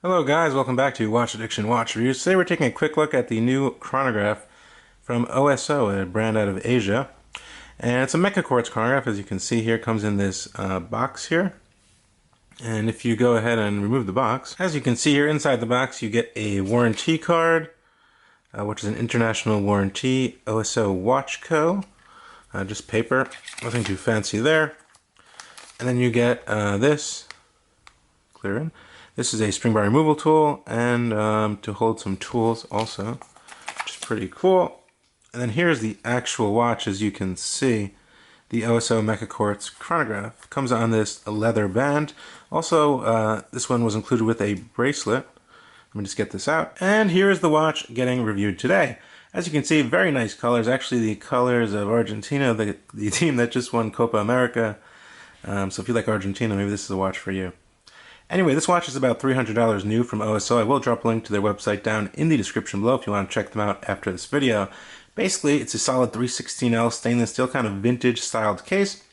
Hello guys, welcome back to Watch Addiction Watch Reviews. Today we're taking a quick look at the new chronograph from OSO, a brand out of Asia. And it's a mecha quartz chronograph, as you can see here. It comes in this box here. And if you go ahead and remove the box, as you can see here inside the box you get a warranty card, which is an international warranty, OSO Watch Co. Just paper, nothing too fancy there. And then you get this, clear in. This is a spring bar removal tool and to hold some tools also, which is pretty cool. And then here's the actual watch. As you can see, the OSO Mecha Quartz chronograph comes on this leather band. Also, this one was included with a bracelet. Let me just get this out. And here's the watch getting reviewed today. As you can see, very nice colors. Actually, the colors of Argentina, the team that just won Copa America. So if you like Argentina, maybe this is a watch for you. Anyway, this watch is about $300 new from OSO. I will drop a link to their website down in the description below if you want to check them out after this video. Basically, it's a solid 316L stainless steel, kind of vintage styled case.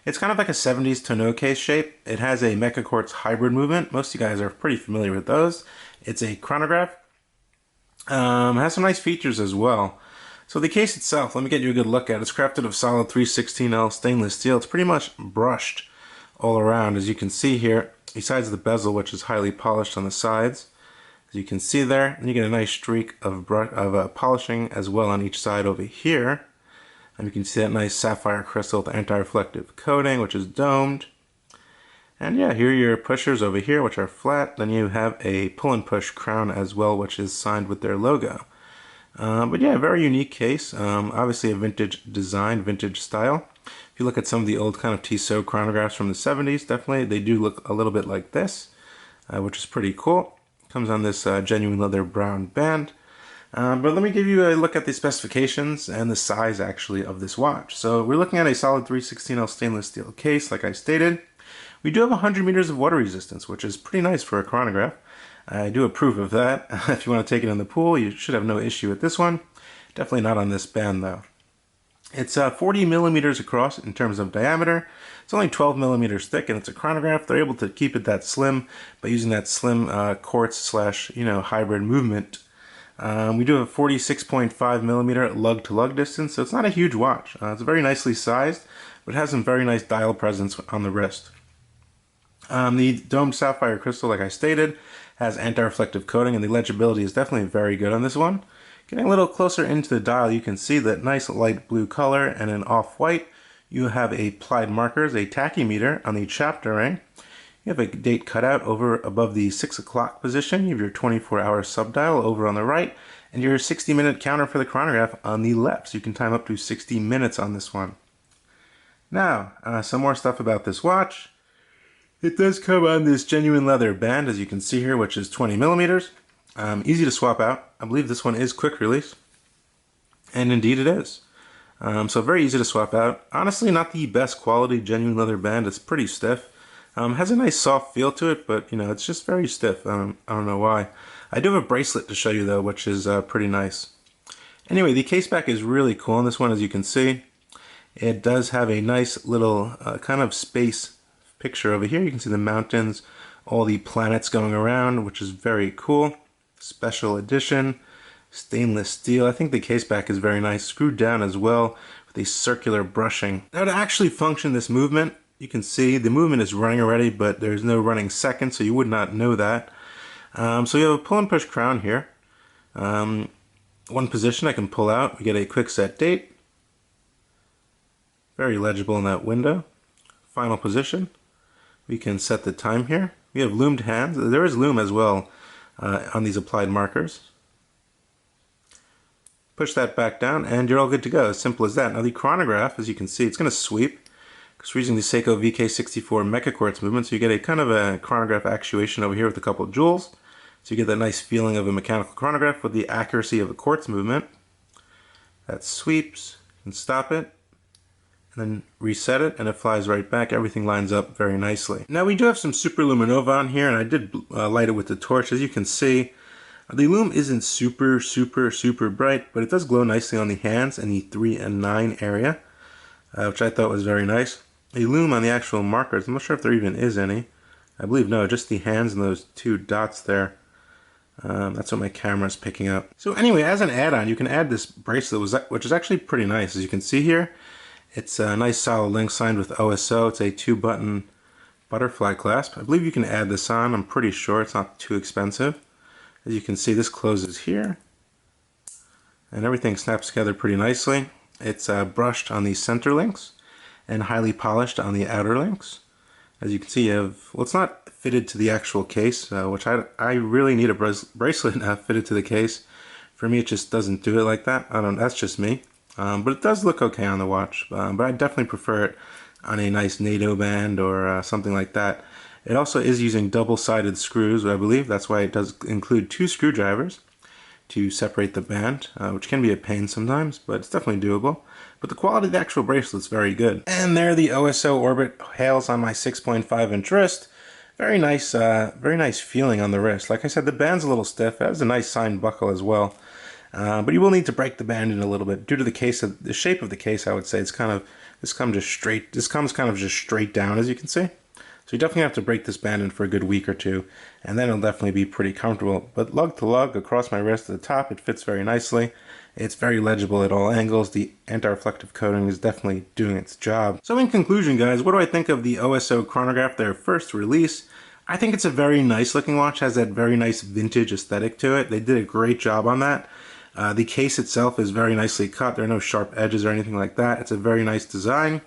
It's kind of like a 70s tonneau case shape. It has a Mecha Quartz hybrid movement. Most of you guys are pretty familiar with those. It's a chronograph. Has some nice features as well. So the case itself, let me get you a good look at it. It's crafted of solid 316L stainless steel. It's pretty much brushed all around, as you can see here. Besides the bezel, which is highly polished on the sides, as you can see there, and you get a nice streak of polishing as well on each side over here. And you can see that nice sapphire crystal with anti-reflective coating, which is domed. And yeah, here are your pushers over here, which are flat. Then you have a pull and push crown as well, which is signed with their logo. But yeah, very unique case. Obviously a vintage design, vintage style. If you look at some of the old kind of Tissot chronographs from the 70s, definitely they do look a little bit like this, which is pretty cool. Comes on this genuine leather brown band. But let me give you a look at the specifications and the size actually of this watch. So we're looking at a solid 316L stainless steel case, like I stated. We do have 100 meters of water resistance, which is pretty nice for a chronograph. I do approve of that. If you want to take it in the pool, you should have no issue with this one. Definitely not on this band though. It's 40 millimeters across in terms of diameter. It's only 12 millimeters thick, and it's a chronograph. They're able to keep it that slim by using that slim quartz slash hybrid movement. We do have a 46.5 millimeter lug to lug distance, so it's not a huge watch. It's very nicely sized, but it has some very nice dial presence on the wrist. The domed sapphire crystal, like I stated, has anti-reflective coating, and the legibility is definitely very good on this one. Getting a little closer into the dial, you can see that nice light blue color and an off-white. You have applied markers, a tachymeter on the chapter ring. You have a date cutout over above the 6 o'clock position. You have your 24-hour subdial over on the right, and your 60-minute counter for the chronograph on the left. So you can time up to 60 minutes on this one. Now, some more stuff about this watch. It does come on this genuine leather band, as you can see here, which is 20 millimeters. Easy to swap out. I believe this one is quick release, and indeed it is. So very easy to swap out. Honestly, not the best quality genuine leather band. It's pretty stiff. Has a nice soft feel to it, but it's just very stiff. I don't know why. I do have a bracelet to show you though, which is pretty nice. Anyway, the case back is really cool on this one, as you can see. It does have a nice little kind of space picture over here. You can see the mountains, all the planets going around, which is very cool. Special edition, stainless steel. I think the case back is very nice, screwed down as well with a circular brushing. Now to actually function this movement, you can see the movement is running already, but there's no running second, so you would not know that. So you have a pull and push crown here. One position I can pull out. We get a quick set date. Very legible in that window. Final position. We can set the time here. We have loomed hands. There is loom as well on these applied markers. Push that back down and you're all good to go. As simple as that. Now the chronograph, as you can see, it's going to sweep because we're using the Seiko VK64 Mecha Quartz movement, so you get a kind of a chronograph actuation over here with a couple of jewels. So you get that nice feeling of a mechanical chronograph with the accuracy of a quartz movement. That sweeps, you can stop it, and then reset it, and it flies right back. Everything lines up very nicely. Now we do have some superluminova on here, and I did light it with the torch. As you can see, the loom isn't super bright, but it does glow nicely on the hands and the 3 and 9 area, which I thought was very nice. A loom on the actual markers, I'm not sure if there even is any. I believe, no, just the hands and those two dots there. That's what my camera's picking up. So anyway, as an add-on, you can add this bracelet, which is actually pretty nice. As you can see here, it's a nice solid link signed with OSO. It's a 2-button butterfly clasp. I believe you can add this on. I'm pretty sure it's not too expensive. As you can see, this closes here, and everything snaps together pretty nicely. It's brushed on the center links and highly polished on the outer links. As you can see, you have, well, it's not fitted to the actual case, which I really need a bracelet fitted to the case. For me, it just doesn't do it like that. That's just me. But it does look okay on the watch. But I definitely prefer it on a nice NATO band or something like that. It also is using double-sided screws, I believe. That's why it does include 2 screwdrivers to separate the band, which can be a pain sometimes, but it's definitely doable. But the quality of the actual bracelet's very good. And there the OSO Orbit hails on my 6.5-inch wrist. Very nice feeling on the wrist. Like I said, the band's a little stiff. It has a nice signed buckle as well. But you will need to break the band in a little bit due to the shape of the case. I would say it's kind of this comes kind of just straight down, as you can see. So you definitely have to break this band in for a good week or two, and then it'll definitely be pretty comfortable. But lug to lug across my wrist at the top, it fits very nicely. It's very legible at all angles. The anti-reflective coating is definitely doing its job. So in conclusion, guys, what do I think of the OSO Chronograph, their first release? I think it's a very nice looking watch, has that very nice vintage aesthetic to it. They did a great job on that. The case itself is very nicely cut. There are no sharp edges or anything like that. It's a very nice design.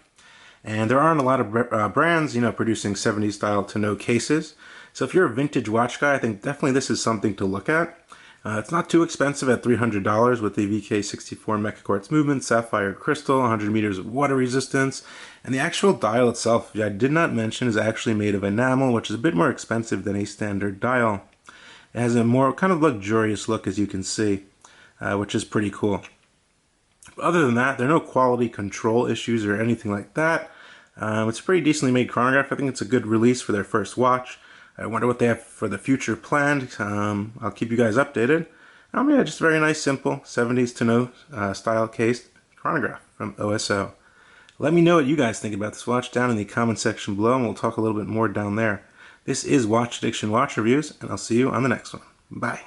And there aren't a lot of brands, producing 70s style to no cases. So if you're a vintage watch guy, I think definitely this is something to look at. It's not too expensive at $300 with the VK64 Mecha Quartz movement, sapphire crystal, 100 meters of water resistance. And the actual dial itself, which I did not mention, is actually made of enamel, which is a bit more expensive than a standard dial. It has a more kind of luxurious look, as you can see, which is pretty cool. But other than that, there are no quality control issues or anything like that. It's a pretty decently made chronograph. I think it's a good release for their first watch. I wonder what they have for the future planned. I'll keep you guys updated. Yeah, just a very nice, simple 70s to no style case chronograph from OSO. Let me know what you guys think about this watch down in the comment section below, and we'll talk a little bit more down there. This is Watch Addiction Watch Reviews, and I'll see you on the next one. Bye.